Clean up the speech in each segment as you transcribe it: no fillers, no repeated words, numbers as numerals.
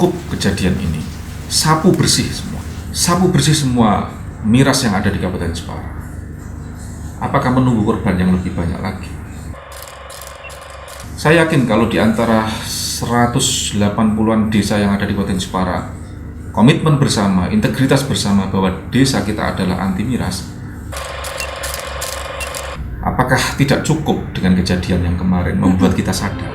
cukup kejadian ini. Sapu bersih semua miras yang ada di Kabupaten Jepara. Apakah menunggu korban yang lebih banyak lagi? Saya yakin kalau di antara 180-an desa yang ada di Kabupaten Jepara, komitmen bersama, integritas bersama bahwa desa kita adalah anti miras, apakah tidak cukup dengan kejadian yang kemarin membuat kita sadar?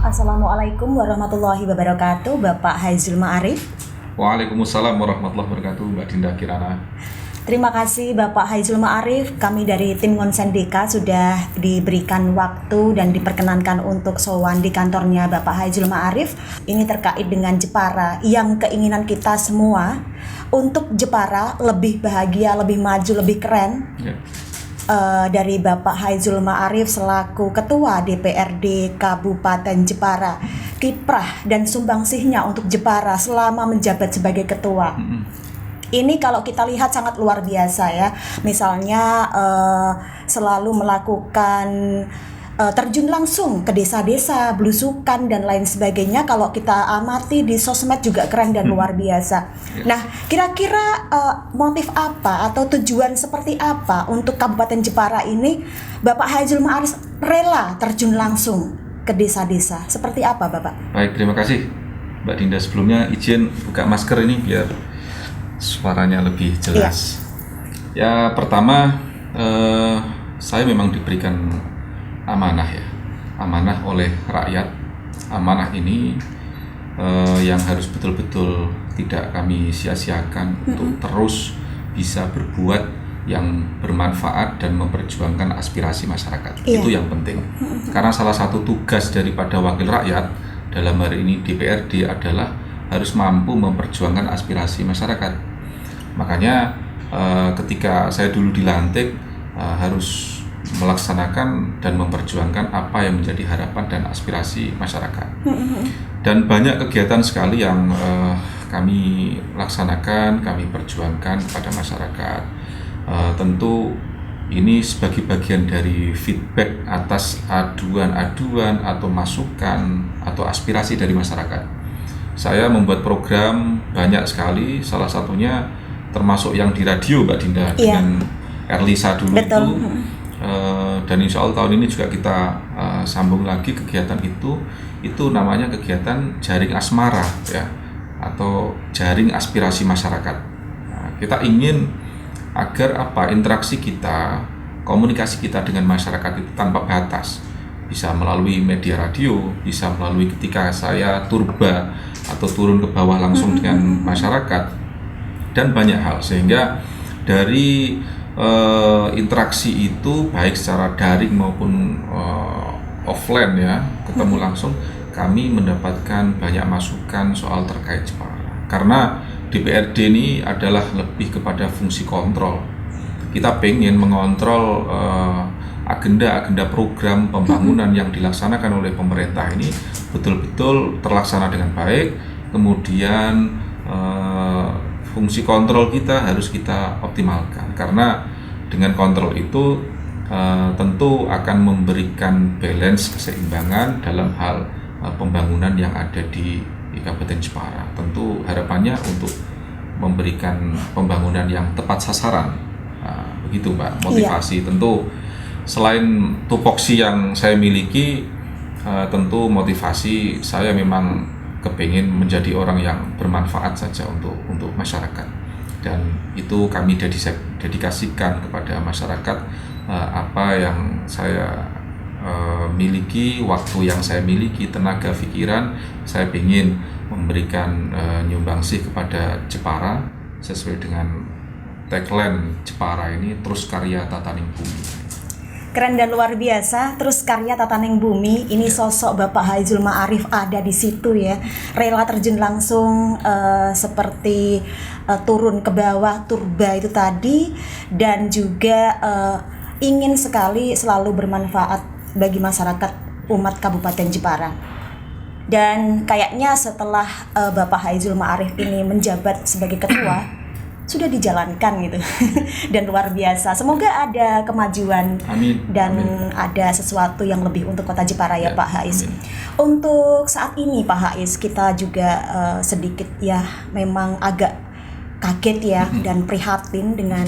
Assalamualaikum warahmatullahi wabarakatuh, Bapak Haizul Ma'arif. Waalaikumsalam warahmatullahi wabarakatuh, Mbak Dinda Kirana. Terima kasih Bapak Haizul Ma'arif. Kami dari tim Konsen DK sudah diberikan waktu dan diperkenankan untuk sowan di kantornya Bapak Haizul Ma'arif. Ini terkait dengan Jepara, yang keinginan kita semua untuk Jepara lebih bahagia, lebih maju, lebih keren. Dari Bapak Haizul Ma'arif selaku Ketua DPRD Kabupaten Jepara, kiprah dan sumbangsihnya untuk Jepara selama menjabat sebagai ketua. Ini kalau kita lihat sangat luar biasa ya. Misalnya selalu melakukan terjun langsung ke desa-desa, belusukan dan lain sebagainya. Kalau kita amati di sosmed juga keren dan luar biasa. Nah, kira-kira motif apa atau tujuan seperti apa untuk Kabupaten Jepara ini Bapak Haizul Ma'arif rela terjun langsung ke desa-desa? Seperti apa, Bapak? Baik, terima kasih Mbak Dinda. Sebelumnya izin buka masker ini biar suaranya lebih jelas. Ya, pertama saya memang diberikan amanah oleh rakyat. Amanah ini yang harus betul-betul tidak kami sia-siakan untuk terus bisa berbuat yang bermanfaat dan memperjuangkan aspirasi masyarakat. Itu yang penting. Karena salah satu tugas daripada wakil rakyat dalam hari ini DPRD adalah harus mampu memperjuangkan aspirasi masyarakat. Makanya ketika saya dulu dilantik harus melaksanakan dan memperjuangkan apa yang menjadi harapan dan aspirasi masyarakat. Dan banyak kegiatan sekali yang kami laksanakan, kami perjuangkan kepada masyarakat. Tentu ini sebagai bagian dari feedback atas aduan-aduan atau masukan atau aspirasi dari masyarakat. Saya membuat program banyak sekali, salah satunya termasuk yang di radio, Mbak Dinda, dengan Erlisa dulu. Betul. Dan insya Allah tahun ini juga kita sambung lagi kegiatan itu namanya kegiatan jaring asmara ya, atau jaring aspirasi masyarakat. Nah, kita ingin agar interaksi kita, komunikasi kita dengan masyarakat itu tanpa batas, bisa melalui media radio, bisa melalui ketika saya turba atau turun ke bawah langsung dengan masyarakat, dan banyak hal, sehingga dari interaksi itu baik secara daring maupun offline ya, ketemu langsung, kami mendapatkan banyak masukan soal terkait Jepara. Karena DPRD ini adalah lebih kepada fungsi kontrol. Kita pengen mengontrol agenda-agenda program pembangunan yang dilaksanakan oleh pemerintah ini betul-betul terlaksana dengan baik. Kemudian fungsi kontrol kita harus kita optimalkan, karena dengan kontrol itu tentu akan memberikan balance, keseimbangan dalam hal pembangunan yang ada di Kabupaten Jepara. Tentu harapannya untuk memberikan pembangunan yang tepat sasaran. Begitu Mbak, motivasi. Tentu selain tupoksi yang saya miliki, tentu motivasi saya memang kepingin menjadi orang yang bermanfaat saja untuk masyarakat, dan itu kami dedikasikan kepada masyarakat. Apa yang saya miliki, waktu yang saya miliki, tenaga pikiran, saya ingin memberikan nyumbangsih kepada Jepara sesuai dengan tagline Jepara ini, terus karya tataning bumi. Keren dan luar biasa, terus karya tataning bumi. Ini sosok Bapak Haizul Ma'arif ada di situ ya, rela terjun langsung seperti turun ke bawah turba itu tadi, dan juga ingin sekali selalu bermanfaat bagi masyarakat umat Kabupaten Jepara. Dan kayaknya setelah Bapak Haizul Ma'arif ini menjabat sebagai ketua, sudah dijalankan gitu. Dan luar biasa. Semoga ada kemajuan. Amin. Dan Amin. ada sesuatu yang lebih untuk Kota Jepara ya, Pak Haiz. Amin. Untuk saat ini Pak Haiz, kita juga sedikit ya memang agak kaget ya dan prihatin dengan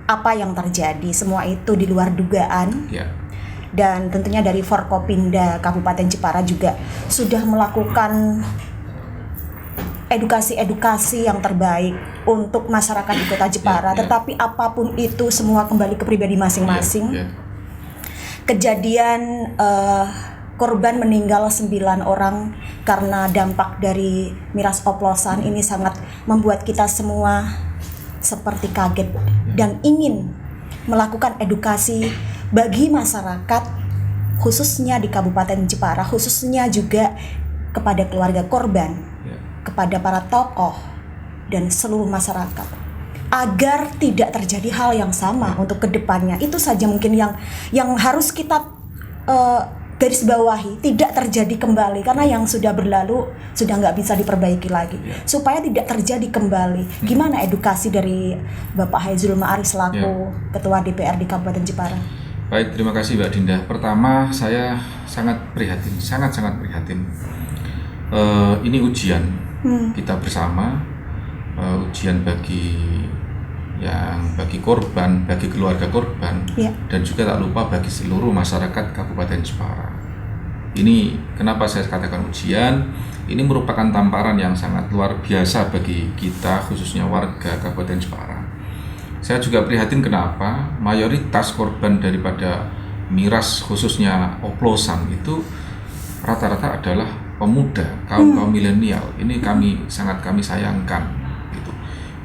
apa yang terjadi. Semua itu di luar dugaan. Ya. Dan tentunya dari Forkopimda Kabupaten Jepara juga sudah melakukan edukasi yang terbaik untuk masyarakat di Kota Jepara. Tetapi apapun itu semua kembali ke pribadi masing-masing. Kejadian korban meninggal 9 orang karena dampak dari miras oplosan ini sangat membuat kita semua seperti kaget dan ingin melakukan edukasi bagi masyarakat khususnya di Kabupaten Jepara, khususnya juga kepada keluarga korban, kepada para tokoh dan seluruh masyarakat agar tidak terjadi hal yang sama untuk kedepannya. Itu saja mungkin yang harus kita garis bawahi, tidak terjadi kembali, karena yang sudah berlalu sudah nggak bisa diperbaiki lagi. Supaya tidak terjadi kembali, gimana edukasi dari Bapak Haizul Ma'arif selaku Ketua DPR di Kabupaten Jepara? Baik, terima kasih Mbak Dinda. Pertama, saya sangat prihatin, sangat prihatin. Ini ujian kita bersama, ujian bagi korban, bagi keluarga korban, dan juga tak lupa bagi seluruh masyarakat Kabupaten Jepara. Ini kenapa saya katakan ujian? Ini merupakan tamparan yang sangat luar biasa bagi kita, khususnya warga Kabupaten Jepara. Saya juga prihatin kenapa mayoritas korban daripada miras, khususnya oplosan, itu rata-rata adalah pemuda, kaum milenial. Ini kami sayangkan. Gitu.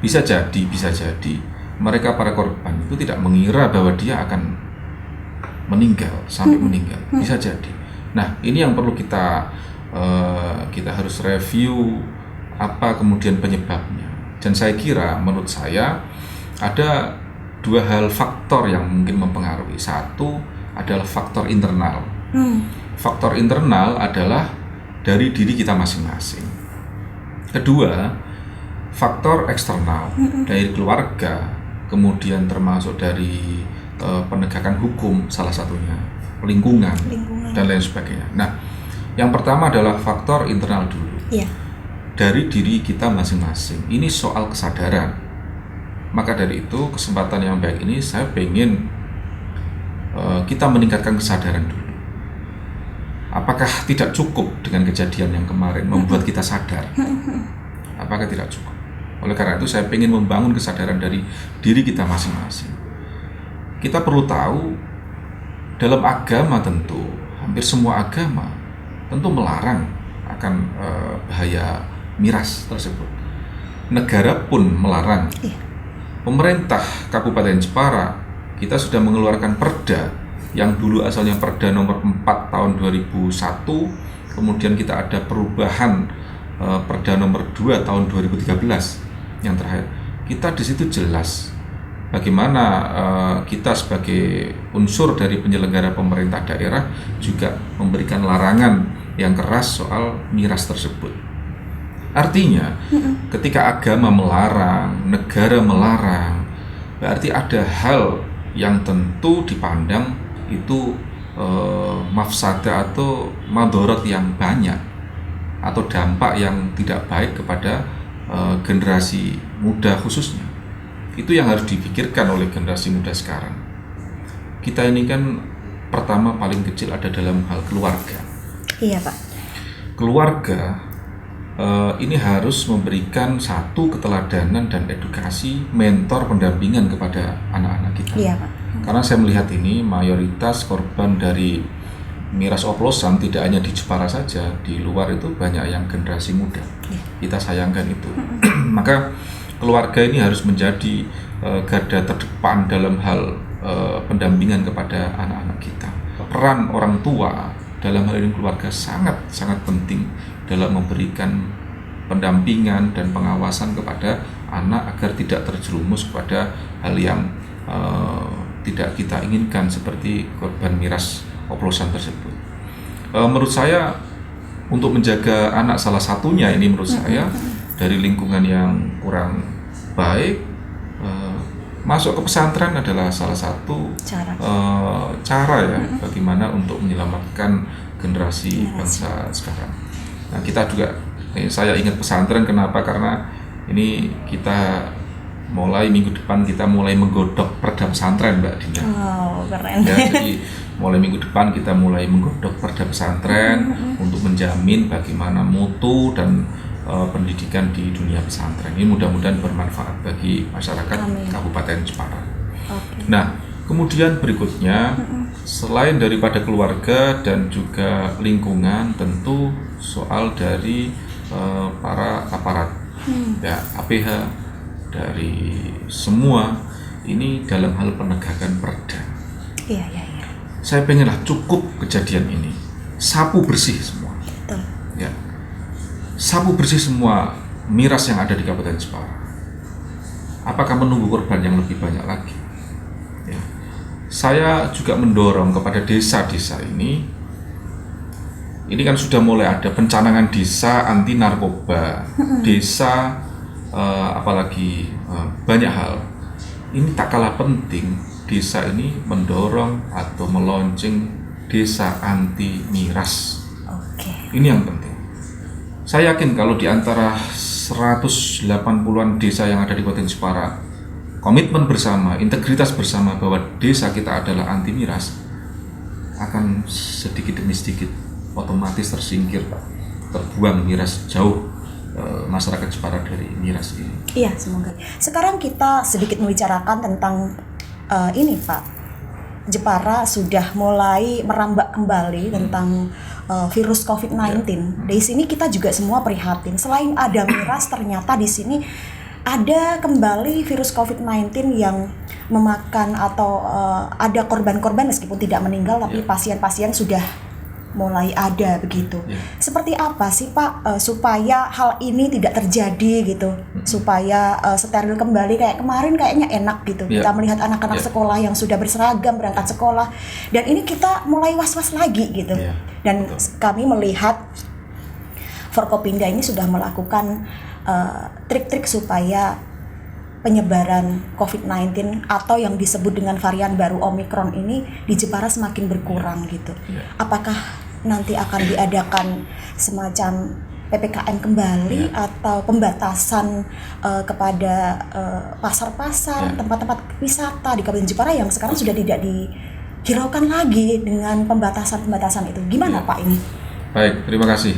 Bisa jadi mereka para korban itu tidak mengira bahwa dia akan meninggal sampai meninggal. Bisa jadi. Nah, ini yang perlu kita harus review apa kemudian penyebabnya. Dan saya kira, menurut saya ada 2 hal faktor yang mungkin mempengaruhi. Satu adalah faktor internal. Faktor internal adalah dari diri kita masing-masing. Kedua, faktor eksternal dari keluarga, kemudian termasuk dari penegakan hukum salah satunya, lingkungan dan lain sebagainya. Nah, yang pertama adalah faktor internal dulu. Dari diri kita masing-masing. Ini soal kesadaran. Maka dari itu, kesempatan yang baik ini saya pengen kita meningkatkan kesadaran dulu. Apakah tidak cukup dengan kejadian yang kemarin membuat kita sadar? Apakah tidak cukup? Oleh karena itu saya ingin membangun kesadaran dari diri kita masing-masing. Kita perlu tahu, dalam agama tentu, hampir semua agama tentu melarang akan bahaya miras tersebut. Negara pun melarang. Pemerintah Kabupaten Jepara, kita sudah mengeluarkan perda yang dulu asalnya Perda nomor 4 tahun 2001, kemudian kita ada perubahan Perda nomor 2 tahun 2013 yang terakhir. Kita di situ jelas bagaimana kita sebagai unsur dari penyelenggara pemerintah daerah juga memberikan larangan yang keras soal miras tersebut. Artinya, ketika agama melarang, negara melarang, berarti ada hal yang tentu dipandang itu mafsadah atau madorot yang banyak atau dampak yang tidak baik kepada generasi muda khususnya. Itu yang harus dipikirkan oleh generasi muda sekarang. Kita ini kan pertama paling kecil ada dalam hal keluarga. Iya, Pak. Keluarga ini harus memberikan satu keteladanan dan edukasi, mentor, pendampingan kepada anak-anak kita. Iya, Pak. Karena saya melihat ini mayoritas korban dari miras oplosan tidak hanya di Jepara saja, di luar itu banyak yang generasi muda. Kita sayangkan itu. Maka keluarga ini harus menjadi garda terdepan dalam hal pendampingan kepada anak-anak kita. Peran orang tua dalam hal ini keluarga sangat penting dalam memberikan pendampingan dan pengawasan kepada anak agar tidak terjerumus kepada hal yang tidak kita inginkan seperti korban miras oplosan tersebut. Menurut saya untuk menjaga anak salah satunya ini menurut saya dari lingkungan yang kurang baik, masuk ke pesantren adalah salah satu cara ya bagaimana untuk menyelamatkan generasi bangsa sekarang. Nah, kita juga saya ingat pesantren kenapa? Karena ini kita mulai minggu depan kita mulai menggodok perda pesantren, Mbak Dina. Oh, keren. Ya, jadi mulai minggu depan kita mulai menggodok perda pesantren untuk menjamin bagaimana mutu dan pendidikan di dunia pesantren. Ini mudah-mudahan bermanfaat bagi masyarakat Kabupaten Jepara. Okay. Nah, kemudian berikutnya selain daripada keluarga dan juga lingkungan, tentu soal dari para aparat, ya APH, dari semua ini dalam hal penegakan perda. Iya. Saya pengenlah cukup kejadian ini, sapu bersih semua. Betul. Ya, sapu bersih semua miras yang ada di Kabupaten Jepara. Apakah menunggu korban yang lebih banyak lagi? Ya. Saya juga mendorong kepada desa-desa ini kan sudah mulai ada pencanangan desa anti narkoba, desa apalagi banyak hal. Ini tak kalah penting desa ini mendorong atau meluncing desa anti miras. Ini yang penting. Saya yakin kalau di antara 180-an desa yang ada di Kabupaten Jepara, komitmen bersama, integritas bersama bahwa desa kita adalah anti miras, akan sedikit demi sedikit otomatis tersingkir, terbuang miras jauh masyarakat Jepara dari miras ini. Iya, semoga. Sekarang kita sedikit membicarakan tentang ini, Pak. Jepara sudah mulai merambak kembali tentang virus COVID-19. Di sini kita juga semua prihatin. Selain ada miras, ternyata di sini ada kembali virus COVID-19 yang memakan atau ada korban-korban meskipun tidak meninggal, tapi pasien-pasien sudah mulai ada begitu. Seperti apa sih Pak supaya hal ini tidak terjadi gitu, supaya steril kembali kayak kemarin kayaknya enak gitu. Kita melihat anak-anak sekolah yang sudah berseragam berangkat sekolah, dan ini kita mulai was-was lagi gitu. Dan kami melihat Forkopimda ini sudah melakukan trik-trik supaya penyebaran COVID-19 atau yang disebut dengan varian baru Omicron ini di Jepara semakin berkurang gitu. Apakah nanti akan diadakan semacam PPKM kembali atau pembatasan kepada pasar-pasar, tempat-tempat wisata di Kabupaten Jepara yang sekarang sudah tidak dihiraukan lagi dengan pembatasan-pembatasan itu. Gimana Pak ini? Baik, terima kasih.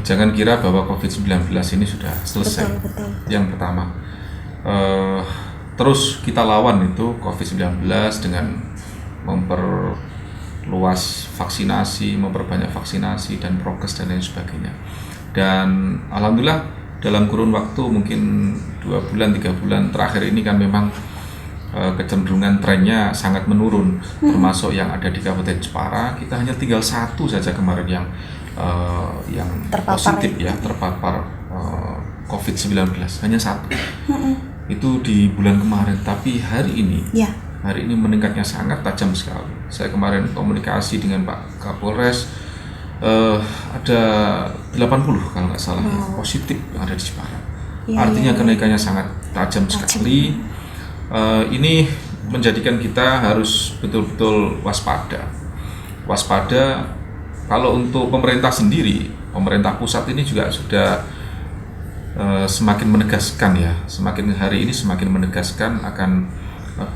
Jangan kira bahwa COVID-19 ini sudah selesai. Betul. Yang pertama, terus kita lawan itu COVID-19 dengan memperluas vaksinasi, memperbanyak vaksinasi dan prokes dan lain sebagainya. Dan alhamdulillah dalam kurun waktu mungkin 2 bulan 3 bulan terakhir ini kan memang kecenderungan trennya sangat menurun, termasuk yang ada di Kabupaten Jepara. Kita hanya tinggal satu saja kemarin yang positif terpapar COVID-19, hanya satu. Itu di bulan kemarin, tapi hari ini meningkatnya sangat tajam sekali. Saya kemarin komunikasi dengan Pak Kapolres, ada 80 kalau nggak salah positif yang ada di Jepara. Artinya kenaikannya sangat tajam sekali. Ini menjadikan kita harus betul-betul waspada. Kalau untuk pemerintah sendiri, pemerintah pusat ini juga sudah semakin menegaskan semakin hari ini semakin menegaskan akan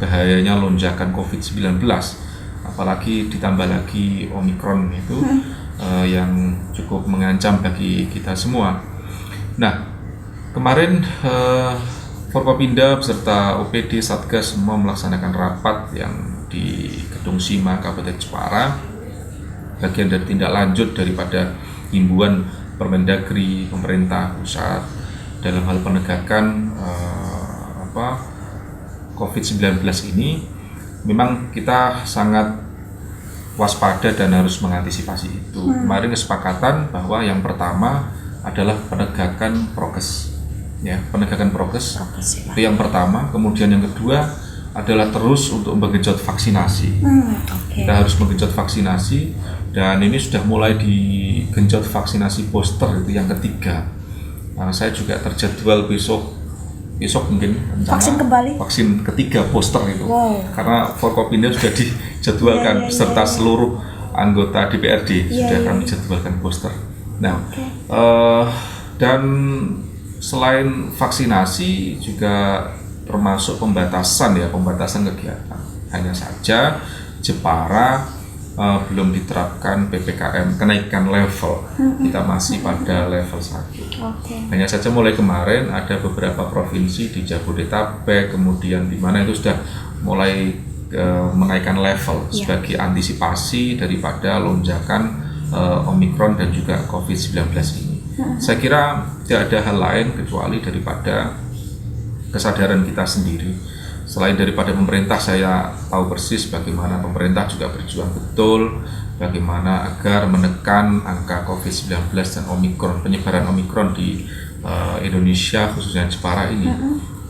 bahayanya lonjakan COVID-19, apalagi ditambah lagi Omicron itu yang cukup mengancam bagi kita semua. Nah, kemarin Forkopimda beserta OPD Satgas semua melaksanakan rapat yang di Gedung SIMA Kabupaten Jepara, bagian dari tindak lanjut daripada himbauan Permendagri pemerintah pusat dalam hal penegakan COVID-19 ini. Memang kita sangat waspada dan harus mengantisipasi itu. Kemarin kesepakatan bahwa yang pertama adalah penegakan prokes. Penegakan prokes itu yang pertama. Kemudian yang kedua adalah terus untuk menggenjot vaksinasi. Oke. Kita harus menggenjot vaksinasi, dan ini sudah mulai digenjot vaksinasi booster itu yang ketiga. Saya juga terjadwal besok mungkin rencana Vaksin kembali? vaksin ketiga booster itu. Wow. Karena Forkopimda sudah dijadwalkan beserta seluruh anggota DPRD sudah kami jadwalkan booster. Nah, dan selain vaksinasi juga termasuk pembatasan kegiatan. Hanya saja Jepara belum diterapkan PPKM kenaikan level. Kita masih pada level 1. Hanya saja mulai kemarin ada beberapa provinsi di Jabodetabek, kemudian di mana itu sudah mulai menaikkan level sebagai antisipasi daripada lonjakan Omikron dan juga COVID-19 ini. Saya kira tidak ada hal lain kecuali daripada kesadaran kita sendiri. Selain daripada pemerintah, saya tahu persis bagaimana pemerintah juga berjuang betul bagaimana agar menekan angka COVID-19 dan Omikron, penyebaran Omikron di Indonesia khususnya Jepara ini.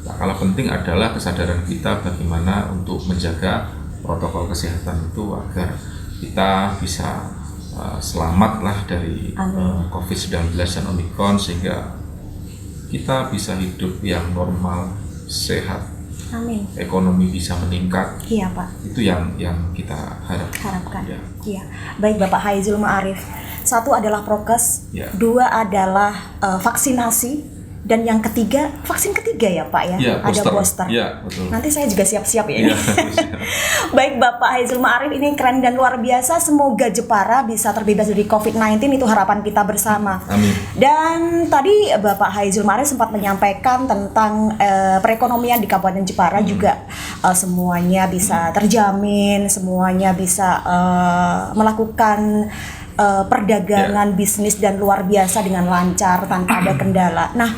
Tak kalah penting adalah kesadaran kita bagaimana untuk menjaga protokol kesehatan itu agar kita bisa selamatlah dari COVID-19 dan Omikron, sehingga kita bisa hidup yang normal, sehat. Amin. Ekonomi bisa meningkat. Iya, Pak. Itu yang kita harapkan. Ya. Iya. Baik, Bapak Haizul Ma'arif. 1 adalah prokes, 2 adalah vaksinasi, dan yang ketiga vaksin ketiga ya Pak ya. Ya, ada booster. Ya, betul. Nanti saya juga siap-siap ya. Ya. Baik Bapak Haizul Ma'arif, ini keren dan luar biasa. Semoga Jepara bisa terbebas dari COVID-19, itu harapan kita bersama. Amin. Dan tadi Bapak Haizul Ma'arif sempat menyampaikan tentang perekonomian di Kabupaten Jepara juga semuanya bisa terjamin, semuanya bisa melakukan perdagangan, bisnis dan luar biasa dengan lancar tanpa ada kendala. Nah,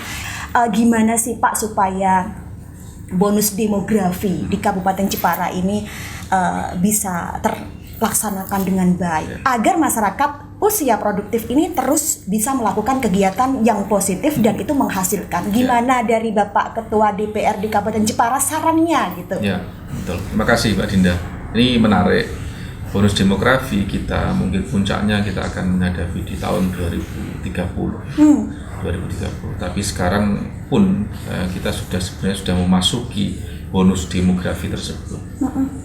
gimana sih Pak supaya bonus demografi di Kabupaten Jepara ini bisa terlaksanakan dengan baik agar masyarakat usia produktif ini terus bisa melakukan kegiatan yang positif dan itu menghasilkan? Gimana dari Bapak Ketua DPR di Kabupaten Jepara sarannya gitu? Ya, betul. Terima kasih Mbak Dinda. Ini menarik. Bonus demografi kita mungkin puncaknya kita akan menghadapi di tahun 2030. 2030. Tapi sekarang pun kita sebenarnya sudah memasuki bonus demografi tersebut.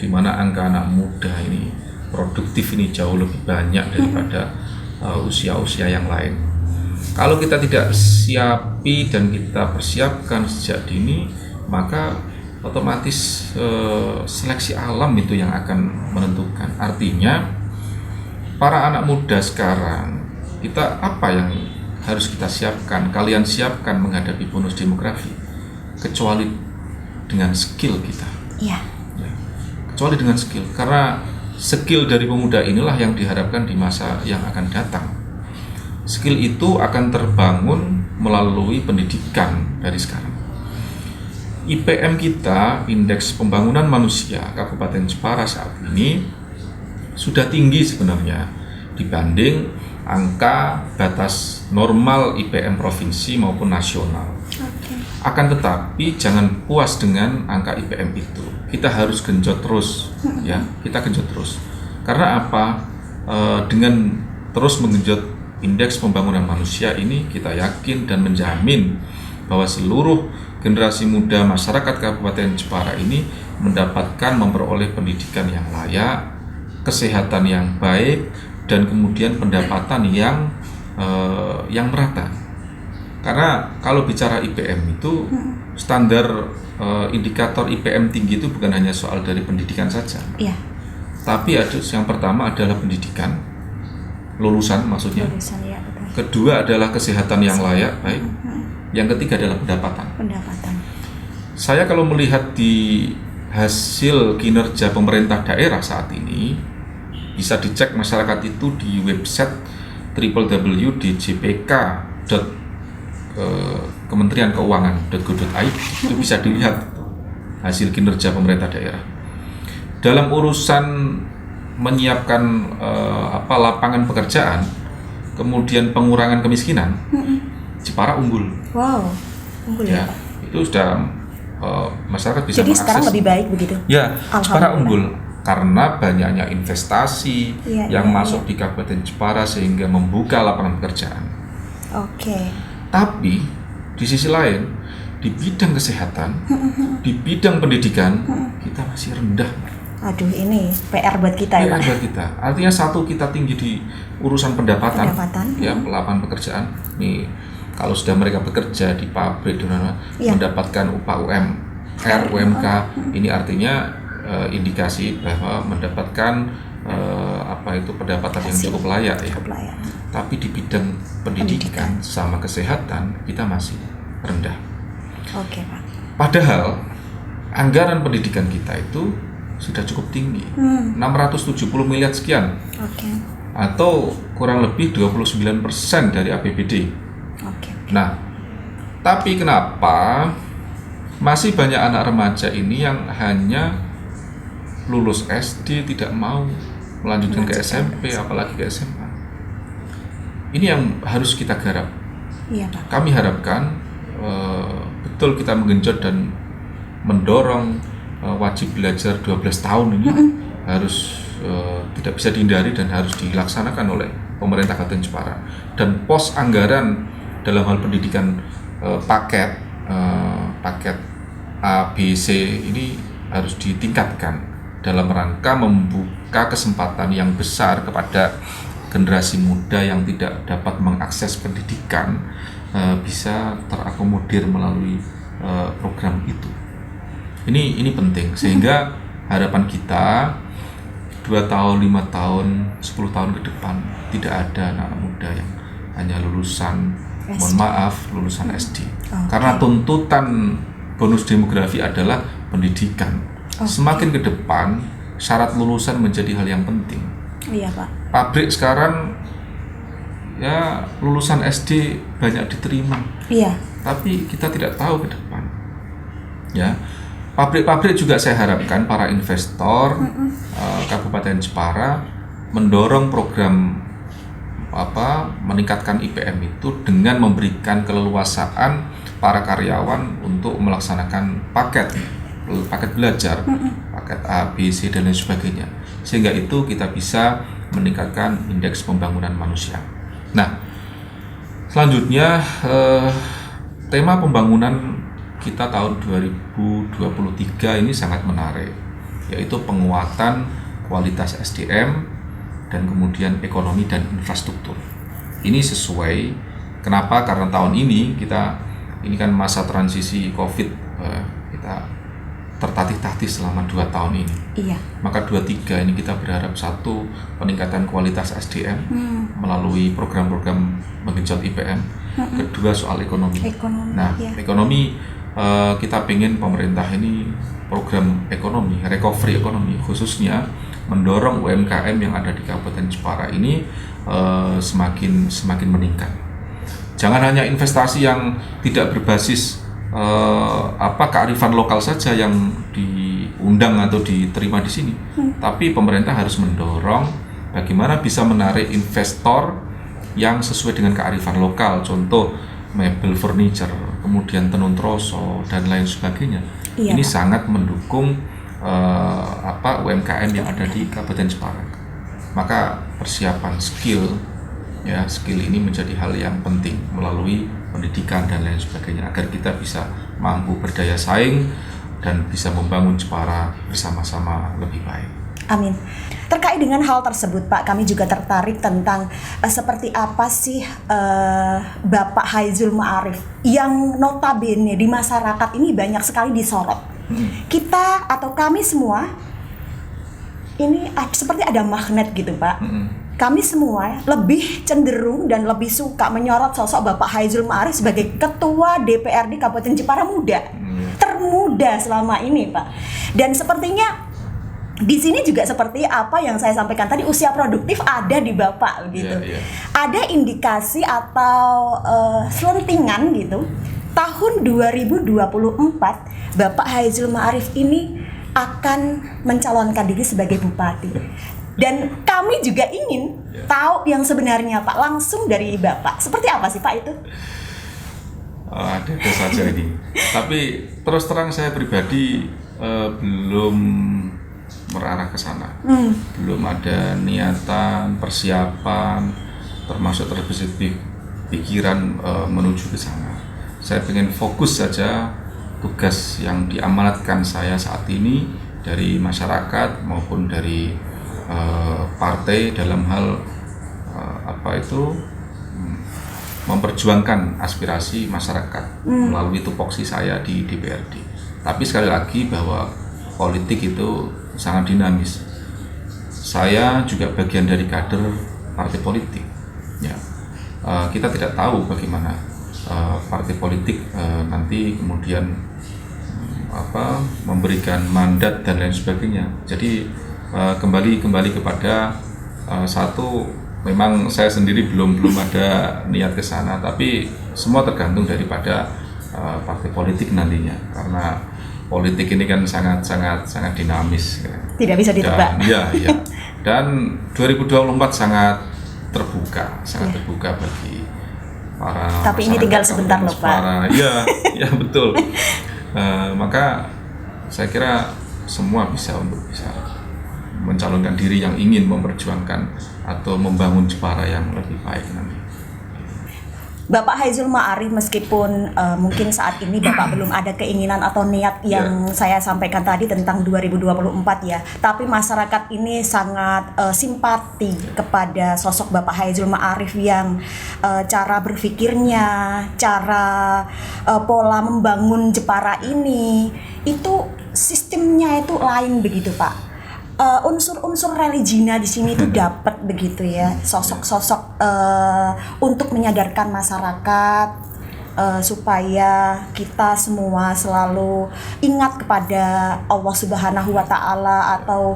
Di mana angka anak muda ini produktif ini jauh lebih banyak daripada usia-usia yang lain. Kalau kita tidak siapi dan kita persiapkan sejak dini, maka otomatis seleksi alam itu yang akan menentukan. Artinya para anak muda sekarang, kita apa yang harus kita siapkan, kalian siapkan menghadapi bonus demografi, kecuali dengan skill kita. Iya. Ya, kecuali dengan skill, karena skill dari pemuda inilah yang diharapkan di masa yang akan datang. Skill itu akan terbangun melalui pendidikan dari sekarang. IPM kita, Indeks Pembangunan Manusia Kabupaten Jepara saat ini sudah tinggi sebenarnya dibanding angka batas normal IPM provinsi maupun nasional. Akan tetapi jangan puas dengan angka IPM itu. Kita harus genjot terus, ya. Kita genjot terus. Karena apa? Dengan terus menggenjot Indeks Pembangunan Manusia ini, kita yakin dan menjamin bahwa seluruh generasi muda masyarakat Kabupaten Jepara ini memperoleh pendidikan yang layak, kesehatan yang baik, dan kemudian pendapatan yang merata. Karena kalau bicara IPM itu standar indikator IPM tinggi itu bukan hanya soal dari pendidikan saja. Iya. Tapi yang pertama adalah pendidikan, lulusan maksudnya. Lulusan, ya, betul. Kedua adalah kesehatan yang layak, baik. Yang ketiga adalah pendapatan. Saya kalau melihat di hasil kinerja pemerintah daerah saat ini, bisa dicek masyarakat itu di website www.djpk.kementeriankeuangan.go.id, itu bisa dilihat hasil kinerja pemerintah daerah. Dalam urusan menyiapkan lapangan pekerjaan, kemudian pengurangan kemiskinan, Jepara unggul. Wow, unggul ya Pak. Itu sudah masyarakat bisa Jadi mengakses. sekarang lebih baik begitu? Ya, Jepara Alhamdulillah. unggul karena banyaknya investasi yang masuk di Kabupaten Jepara sehingga membuka lapangan pekerjaan. Oke. Tapi di sisi lain, di bidang kesehatan, di bidang pendidikan, kita masih rendah. Aduh, ini PR buat kita ya, Pak. Buat kita. Artinya satu, kita tinggi di urusan pendapatan. Ya, lapangan pekerjaan. Nih, kalau sudah mereka bekerja di pabrik mendapatkan upah UMR, UMK, ini artinya indikasi bahwa mendapatkan pendapatan yang cukup layak ya. Tapi di bidang pendidikan sama kesehatan kita masih rendah. Oke, Pak. Padahal anggaran pendidikan kita itu sudah cukup tinggi, 670 miliar sekian. Oke. Atau kurang lebih 29% dari APBD. Oke. Nah, tapi kenapa masih banyak anak remaja ini yang hanya lulus SD tidak mau melanjutkan ke SMP, apalagi ke SMA? Ini yang harus kita garap. Iya, Pak. Kami harapkan betul kita menggenjot dan mendorong wajib belajar 12 tahun ini harus tidak bisa dihindari dan harus dilaksanakan oleh pemerintah Kabupaten Jepara. Dan pos anggaran dalam hal pendidikan paket A, B, C ini harus ditingkatkan dalam rangka membuka kesempatan yang besar kepada generasi muda yang tidak dapat mengakses pendidikan bisa terakomodir melalui program itu. Ini penting, sehingga harapan kita 2 tahun, 5 tahun, 10 tahun ke depan tidak ada anak muda yang hanya lulusan lulusan SD. Karena tuntutan bonus demografi adalah pendidikan. Semakin ke depan, syarat lulusan menjadi hal yang penting. Iya, Pak. Pabrik sekarang ya lulusan SD banyak diterima. Iya. Tapi kita tidak tahu ke depan. Ya. Pabrik-pabrik juga saya harapkan para investor Kabupaten Jepara mendorong program meningkatkan IPM itu dengan memberikan keleluasaan para karyawan untuk melaksanakan paket belajar, paket A, B, C, dan lain sebagainya. Sehingga itu kita bisa meningkatkan indeks pembangunan manusia. Nah, selanjutnya tema pembangunan kita tahun 2023 ini sangat menarik, yaitu penguatan kualitas SDM dan kemudian ekonomi dan infrastruktur. Ini sesuai, kenapa? Karena tahun ini ini kan masa transisi COVID, kita tertatih-tatih selama 2 tahun ini. Iya. Maka 23 ini kita berharap, satu, peningkatan kualitas SDM melalui program-program menggenjot IPM. Kedua, soal ekonomi. Nah, ekonomi kita pengen pemerintah ini program ekonomi, recovery ekonomi, khususnya mendorong UMKM yang ada di Kabupaten Jepara ini semakin meningkat. Jangan hanya investasi yang tidak berbasis kearifan lokal saja yang diundang atau diterima di sini, tapi pemerintah harus mendorong bagaimana bisa menarik investor yang sesuai dengan kearifan lokal, contoh mebel furniture, kemudian tenun troso dan lain sebagainya. Iya, ini Pak. sangat mendukung UMKM yang ada di Kabupaten Jepara. Maka persiapan skill ini menjadi hal yang penting melalui pendidikan dan lain sebagainya, agar kita bisa mampu berdaya saing dan bisa membangun Jepara bersama-sama lebih baik. Amin. Terkait dengan hal tersebut, Pak, kami juga tertarik tentang seperti apa sih Bapak Haizul Ma'arif yang notabene di masyarakat ini banyak sekali disorot. Kita atau kami semua ini seperti ada magnet gitu, Pak. Kami semua lebih cenderung dan lebih suka menyorot sosok Bapak Haizul Ma'arif sebagai Ketua DPRD Kabupaten Jepara muda, termuda selama ini, Pak. Dan sepertinya di sini juga seperti apa yang saya sampaikan tadi, usia produktif ada di Bapak gitu. Ada indikasi atau selentingan gitu. Tahun 2024 Bapak Haizul Ma'arif ini akan mencalonkan diri sebagai bupati. Dan kami juga ingin tahu yang sebenarnya, Pak, langsung dari Bapak. Seperti apa sih, Pak, itu? Ada saja ini. Tapi terus terang saya pribadi belum merarah ke sana. Belum ada niatan, persiapan, termasuk terbesit pikiran menuju ke sana. Saya ingin fokus saja tugas yang diamanatkan saya saat ini dari masyarakat maupun dari partai dalam hal memperjuangkan aspirasi masyarakat melalui tupoksi saya di DPRD. Tapi sekali lagi bahwa politik itu sangat dinamis. Saya juga bagian dari kader partai politik. Ya, kita tidak tahu bagaimana partai politik nanti kemudian memberikan mandat dan lain sebagainya. Jadi kembali kepada satu, memang saya sendiri belum ada niat ke sana, tapi semua tergantung daripada partai politik nantinya, karena politik ini kan sangat dinamis. Tidak bisa ditebak. Iya. Dan 2024 sangat terbuka bagi para. Tapi ini tinggal sebentar loh Pak. Iya betul. Maka saya kira semua bisa mencalonkan diri yang ingin memperjuangkan atau membangun Jepara yang lebih baik nanti. Bapak Haizul Ma'arif, meskipun mungkin saat ini Bapak belum ada keinginan atau niat yang saya sampaikan tadi tentang 2024 ya, tapi masyarakat ini sangat simpati kepada sosok Bapak Haizul Ma'arif yang cara berpikirnya, cara pola membangun Jepara ini, itu sistemnya itu lain begitu Pak. Unsur-unsur religinya di sini itu dapat begitu ya, sosok-sosok untuk menyadarkan masyarakat supaya kita semua selalu ingat kepada Allah Subhanahu wa Ta'ala atau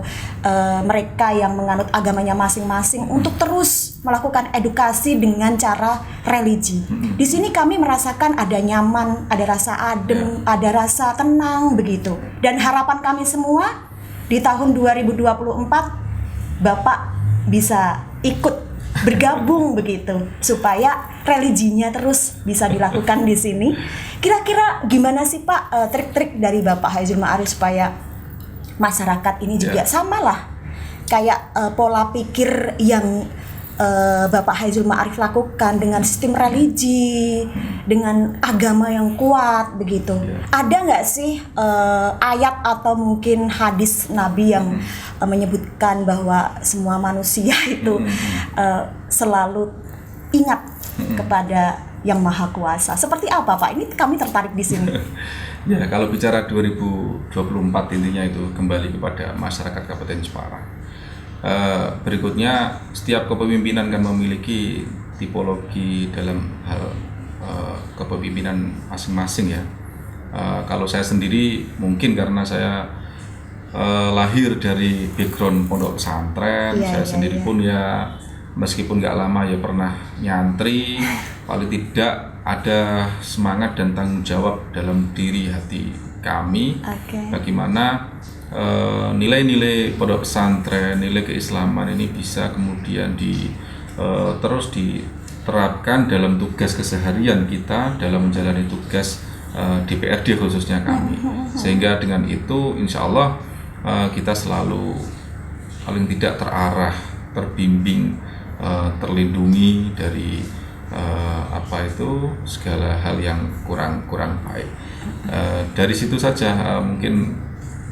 mereka yang menganut agamanya masing-masing untuk terus melakukan edukasi dengan cara religi. Di sini kami merasakan ada nyaman, ada rasa adem, ada rasa tenang begitu. Dan harapan kami semua di tahun 2024 Bapak bisa ikut bergabung begitu supaya religinya terus bisa dilakukan di sini. Kira-kira gimana sih Pak trik-trik dari Bapak Haizul Ma'arif supaya masyarakat ini juga samalah kayak pola pikir yang Bapak Haizul Ma'arif lakukan dengan sistem religi, dengan agama yang kuat begitu. Ada nggak sih ayat atau mungkin hadis Nabi yang menyebutkan bahwa semua manusia itu selalu ingat kepada Yang Maha Kuasa? Seperti apa Pak? Ini kami tertarik di sini. Ya, kalau bicara 2024 intinya itu kembali kepada masyarakat Kabupaten Jepara. Berikutnya, setiap kepemimpinan kan memiliki tipologi dalam hal kepemimpinan masing-masing ya. Kalau saya sendiri mungkin karena saya lahir dari background pondok pesantren, saya sendiri pun ya meskipun nggak lama ya pernah nyantri, paling tidak ada semangat dan tanggung jawab dalam diri hati kami bagaimana nilai-nilai pondok pesantren, nilai keislaman ini bisa kemudian terus diterapkan dalam tugas keseharian kita dalam menjalani tugas DPRD khususnya kami. Sehingga dengan itu insya Allah kita selalu paling tidak terarah, terbimbing, terlindungi dari segala hal yang kurang baik. Dari situ saja mungkin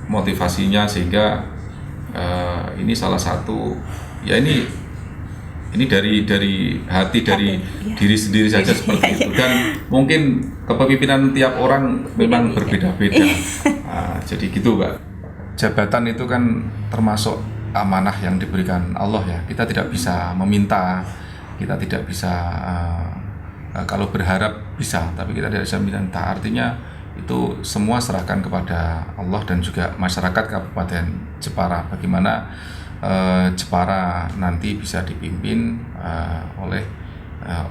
motivasinya, sehingga ini salah satu ya ini dari hati, dari diri sendiri saja seperti itu. Dan mungkin kepemimpinan tiap orang memang berbeda-beda. Jadi gitu Pak. Jabatan itu kan termasuk amanah yang diberikan Allah ya. Kita tidak bisa meminta, kita tidak bisa kalau berharap bisa, tapi kita tidak bisa minta. Artinya itu semua serahkan kepada Allah dan juga masyarakat Kabupaten Jepara. Bagaimana Jepara nanti bisa dipimpin oleh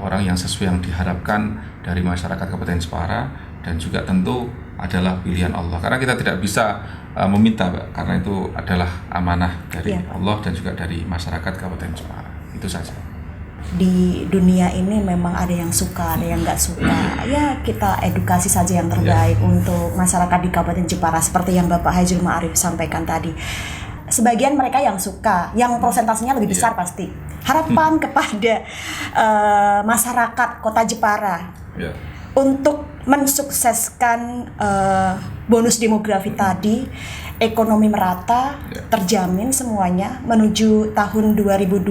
orang yang sesuai yang diharapkan dari masyarakat Kabupaten Jepara, dan juga tentu adalah pilihan Allah. Karena kita tidak bisa meminta, karena itu adalah amanah dari Allah dan juga dari masyarakat Kabupaten Jepara. Itu saja. di dunia ini memang ada yang suka, ada yang nggak suka. Ya kita edukasi saja yang terbaik untuk masyarakat di Kabupaten Jepara seperti yang Bapak Haji Ma'arif sampaikan tadi. Sebagian mereka yang suka, yang prosentasenya lebih besar pasti. Harapan kepada masyarakat Kota Jepara untuk mensukseskan bonus demografi tadi, ekonomi merata, terjamin semuanya menuju tahun 2024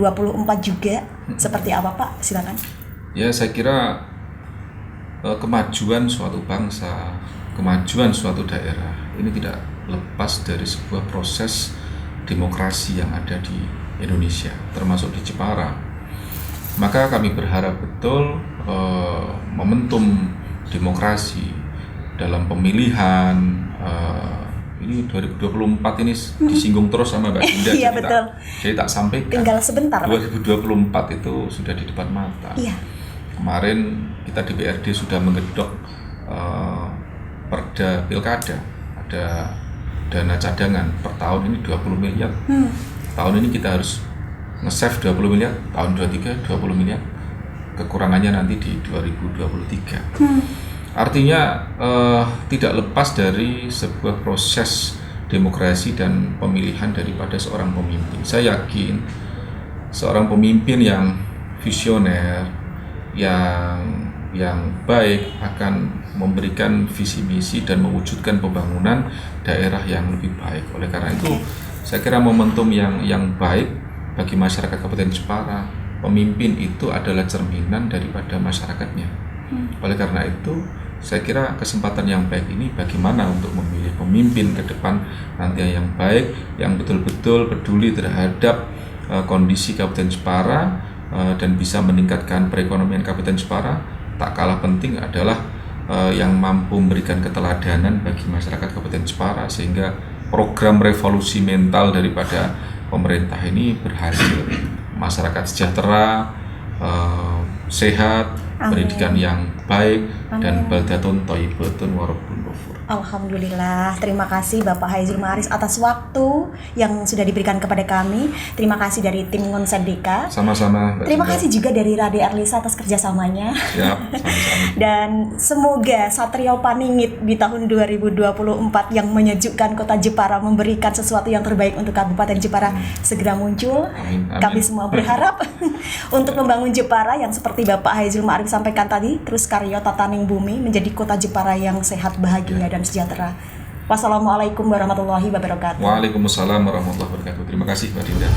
juga. Seperti apa Pak? Silakan. Ya, saya kira kemajuan suatu bangsa, kemajuan suatu daerah ini tidak lepas dari sebuah proses demokrasi yang ada di Indonesia, termasuk di Jepara. Maka kami berharap betul momentum demokrasi dalam pemilihan ini 2024 ini disinggung terus sama Mbak Dinda. Iya betul. Jadi tak sampaikan. Tinggal sebentar. 2024 itu sudah di depan mata. Iya. Kemarin kita DPRD sudah menggedok perda pilkada, ada dana cadangan per tahun ini 20 miliar. Tahun ini kita harus nge-save 20 miliar, tahun 23 20 miliar. Kekurangannya nanti di 2023. Artinya tidak lepas dari sebuah proses demokrasi dan pemilihan daripada seorang pemimpin. Saya yakin seorang pemimpin yang visioner, yang baik akan memberikan visi misi dan mewujudkan pembangunan daerah yang lebih baik. Oleh karena itu, saya kira momentum yang baik bagi masyarakat Kabupaten Jepara. Pemimpin itu adalah cerminan daripada masyarakatnya. Oleh karena itu, saya kira kesempatan yang baik ini bagaimana untuk memilih pemimpin ke depan nanti yang baik, yang betul-betul peduli terhadap kondisi Kabupaten Jepara dan bisa meningkatkan perekonomian Kabupaten Jepara. Tak kalah penting adalah yang mampu memberikan keteladanan bagi masyarakat Kabupaten Jepara sehingga program revolusi mental daripada pemerintah ini berhasil. Masyarakat sejahtera, sehat, pendidikan yang baik, dan baldatun thayyibatun wa rabbun ghafur. Alhamdulillah, terima kasih Bapak Haizul Ma'arif atas waktu yang sudah diberikan kepada kami. Terima kasih dari tim Ngonsendika. Sama-sama. Terima kasih juga dari Rade Erlisa atas kerjasamanya. Siap, sama-sama. Dan semoga Satrio Paningit di tahun 2024 yang menyejukkan Kota Jepara, memberikan sesuatu yang terbaik untuk Kabupaten Jepara segera muncul. Amin. Kami semua berharap untuk membangun Jepara yang seperti Bapak Haizul Ma'arif sampaikan tadi, terus karya tataning bumi menjadi Kota Jepara yang sehat, bahagia, dan sejahtera. Wassalamualaikum warahmatullahi wabarakatuh. Waalaikumsalam warahmatullahi wabarakatuh. Terima kasih Mbak Dinda.